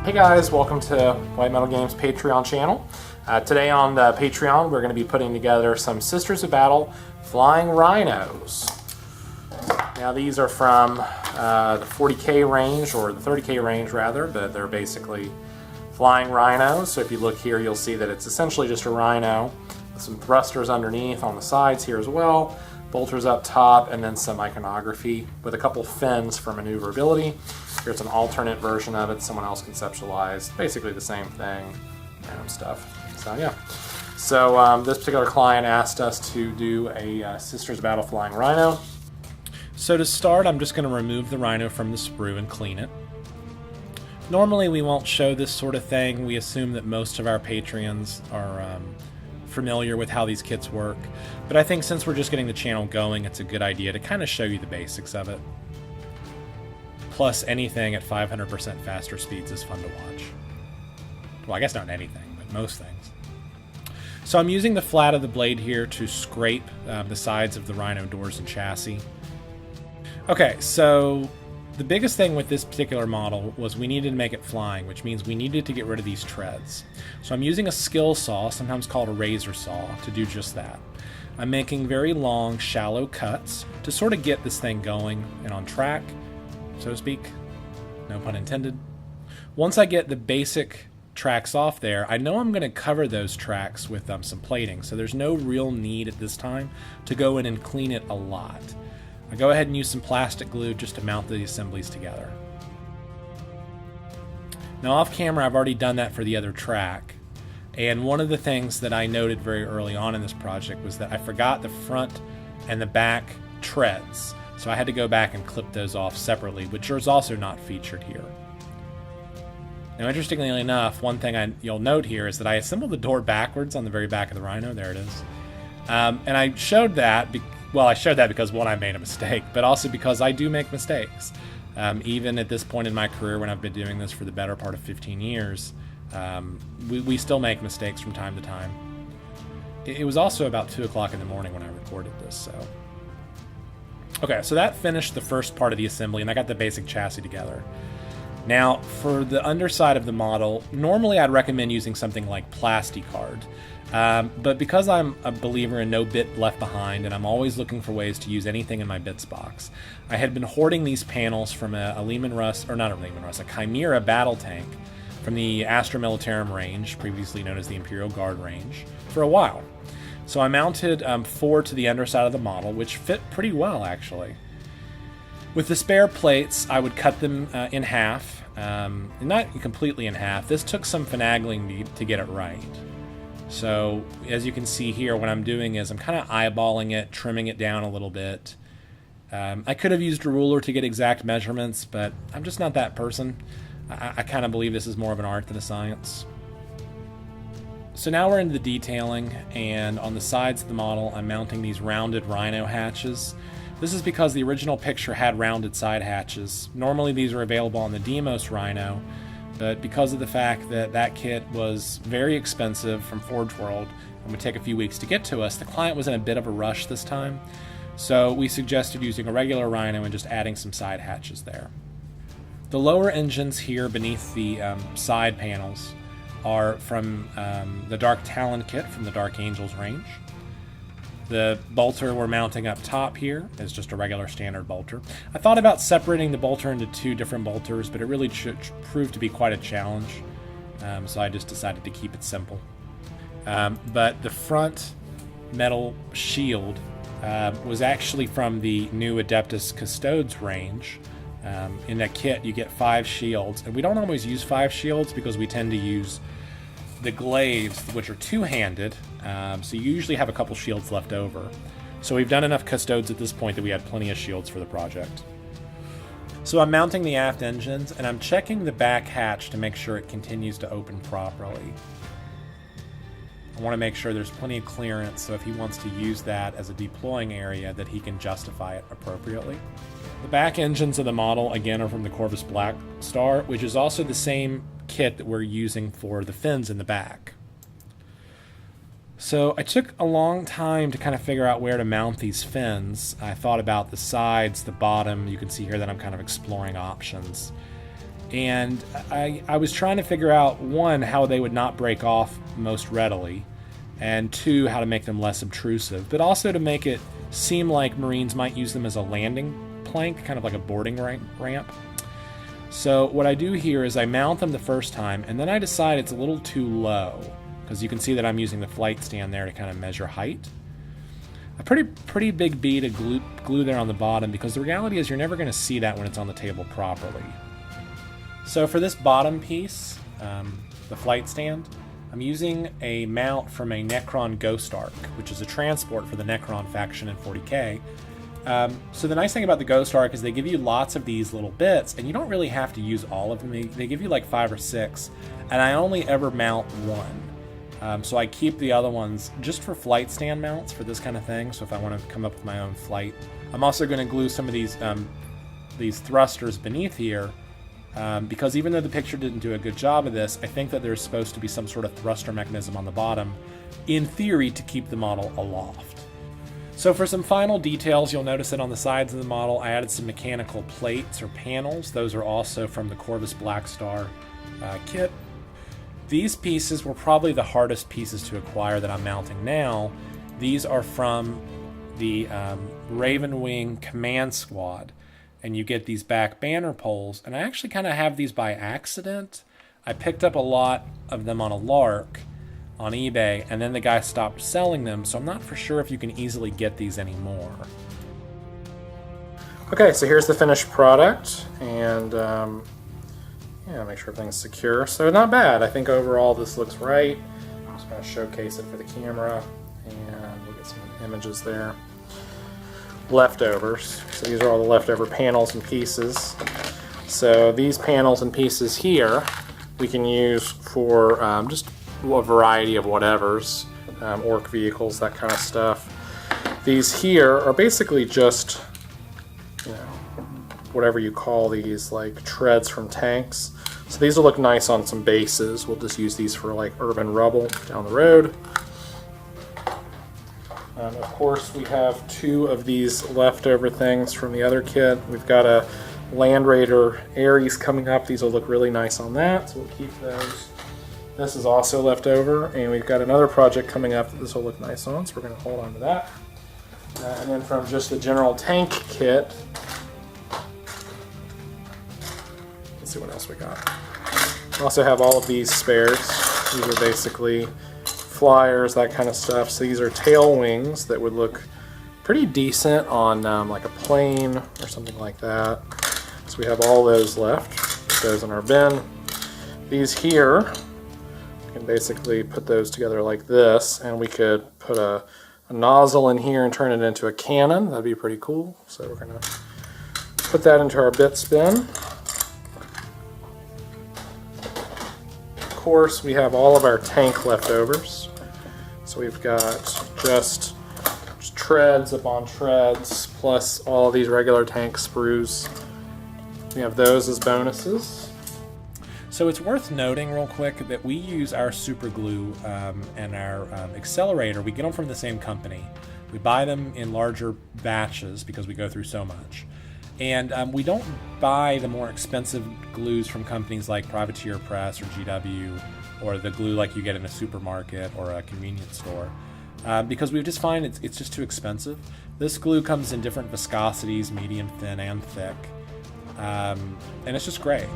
Hey guys, welcome to White Metal Games Patreon channel. Today on the Patreon we're going to be putting together some Sisters of Battle flying rhinos. Now these are from the 40k range, or the 30k range rather, but they're basically flying rhinos. So if you look here you'll see that it's essentially just a rhino with some thrusters underneath on the sides here as well, bolters up top, and then some iconography with a couple fins for maneuverability. Here's an alternate version of it someone else conceptualized. Basically the same thing, random stuff. So yeah. So this particular client asked us to do a Sisters of Battle flying rhino. So to start, I'm just going to remove the rhino from the sprue and clean it. Normally we won't show this sort of thing. We assume that most of our Patreons are familiar with how these kits work. But I think since we're just getting the channel going, it's a good idea to kind of show you the basics of it. Plus, anything at 500% faster speeds is fun to watch. Well, I guess not anything, but most things. So I'm using the flat of the blade here to scrape the sides of the Rhino doors and chassis. Okay, so the biggest thing with this particular model was we needed to make it flying, which means we needed to get rid of these treads. So I'm using a skill saw, sometimes called a razor saw, to do just that. I'm making very long, shallow cuts to sort of get this thing going and on track, so to speak. No pun intended. Once I get the basic tracks off there, I know I'm going to cover those tracks with some plating, so there's no real need at this time to go in and clean it a lot. I go ahead and use some plastic glue just to mount the assemblies together. Now off camera I've already done that for the other track, and one of the things that I noted very early on in this project was that I forgot the front and the back treads, so I had to go back and clip those off separately, which is also not featured here. Now interestingly enough, one thing you'll note here is that I assembled the door backwards on the very back of the Rhino. There it is. And I showed that I showed that because, one, I made a mistake, but also because I do make mistakes. Even at this point in my career, when I've been doing this for the better part of 15 years, we still make mistakes from time to time. It was also about 2 o'clock in the morning when I recorded this, so. Okay, so that finished the first part of the assembly, and I got the basic chassis together. Now, for the underside of the model, normally I'd recommend using something like Plasticard. But because I'm a believer in no bit left behind, and I'm always looking for ways to use anything in my bits box, I had been hoarding these panels from a Chimera battle tank from the Astra Militarum range, previously known as the Imperial Guard range, for a while. So I mounted 4 to the underside of the model, which fit pretty well actually. With the spare plates, I would cut them in half, not completely in half. This took some finagling to get it right. So as you can see here, what I'm doing is I'm kind of eyeballing it, trimming it down a little bit. I could have used a ruler to get exact measurements, but I'm just not that person. I kind of believe this is more of an art than a science. So now we're into the detailing, and on the sides of the model I'm mounting these rounded Rhino hatches. This is because the original picture had rounded side hatches. Normally these are available on the Demos Rhino, but because of the fact that that kit was very expensive from Forge World and would take a few weeks to get to us, the client was in a bit of a rush this time. So we suggested using a regular Rhino and just adding some side hatches there. The lower engines here beneath the side panels are from the Dark Talon kit from the Dark Angels range. The bolter we're mounting up top here is just a regular standard bolter. I thought about separating the bolter into 2 different bolters, but it really proved to be quite a challenge, so I just decided to keep it simple. But the front metal shield was actually from the new Adeptus Custodes range. In that kit you get 5 shields, and we don't always use 5 shields because we tend to use the glaives, which are 2-handed, so you usually have a couple shields left over. So we've done enough Custodes at this point that we had plenty of shields for the project. So I'm mounting the aft engines, and I'm checking the back hatch to make sure it continues to open properly. I want to make sure there's plenty of clearance, so if he wants to use that as a deploying area, that he can justify it appropriately. The back engines of the model, again, are from the Corvus Black Star, which is also the same kit that we're using for the fins in the back. So I took a long time to kind of figure out where to mount these fins. I thought about the sides, the bottom. You can see here that I'm kind of exploring options. And I was trying to figure out, one, how they would not break off most readily, and two, how to make them less obtrusive, but also to make it seem like Marines might use them as a landing plank, kind of like a boarding ramp. So what I do here is I mount them the first time, and then I decide it's a little too low, because you can see that I'm using the flight stand there to kind of measure height. A pretty big bead of glue there on the bottom, because the reality is you're never going to see that when it's on the table properly. So for this bottom piece, the flight stand, I'm using a mount from a Necron Ghost Ark, which is a transport for the Necron faction in 40k. So the nice thing about the Ghost Ark is they give you lots of these little bits, and you don't really have to use all of them. They give you like 5 or 6, and I only ever mount one. So I keep the other ones just for flight stand mounts for this kind of thing, so if I want to come up with my own flight. I'm also going to glue some of these thrusters beneath here, because even though the picture didn't do a good job of this, I think that there's supposed to be some sort of thruster mechanism on the bottom, in theory, to keep the model aloft. So for some final details, you'll notice that on the sides of the model, I added some mechanical plates or panels. Those are also from the Corvus Black Star kit. These pieces were probably the hardest pieces to acquire that I'm mounting now. These are from the Raven Wing Command Squad, and you get these back banner poles, and I actually kind of have these by accident. I picked up a lot of them on a lark on eBay, and then the guy stopped selling them, so I'm not for sure if you can easily get these anymore. Okay, so here's the finished product, and yeah, make sure everything's secure. So not bad. I think overall this looks right. I'm just going to showcase it for the camera, and we'll get some images there. Leftovers. So these are all the leftover panels and pieces. So these panels and pieces here we can use for just a variety of whatevers, orc vehicles, that kind of stuff. These here are basically just, you know, whatever you call these, like treads from tanks. So these will look nice on some bases. We'll just use these for like urban rubble down the road. Of course, we have 2 of these leftover things from the other kit. We've got a Land Raider Ares coming up. These will look really nice on that, so we'll keep those. This is also left over, and we've got another project coming up that this will look nice on, so we're going to hold on to that. And then from just the general tank kit, let's see what else we got. We also have all of these spares. These are basically flyers, that kind of stuff. So these are tail wings that would look pretty decent on like a plane or something like that. So we have all those left. Put those in our bin. These here, we can basically put those together like this, and we could put a nozzle in here and turn it into a cannon. That'd be pretty cool. So we're gonna put that into our bit bin. Of course, we have all of our tank leftovers. So we've got just treads upon treads, plus all these regular tank sprues. We have those as bonuses. So it's worth noting real quick that we use our super glue and our accelerator. We get them from the same company. We buy them in larger batches because we go through so much. And we don't buy the more expensive glues from companies like Privateer Press or GW, or the glue like you get in a supermarket or a convenience store, because we just find it's just too expensive. This glue comes in different viscosities, medium, thin, and thick, and it's just great.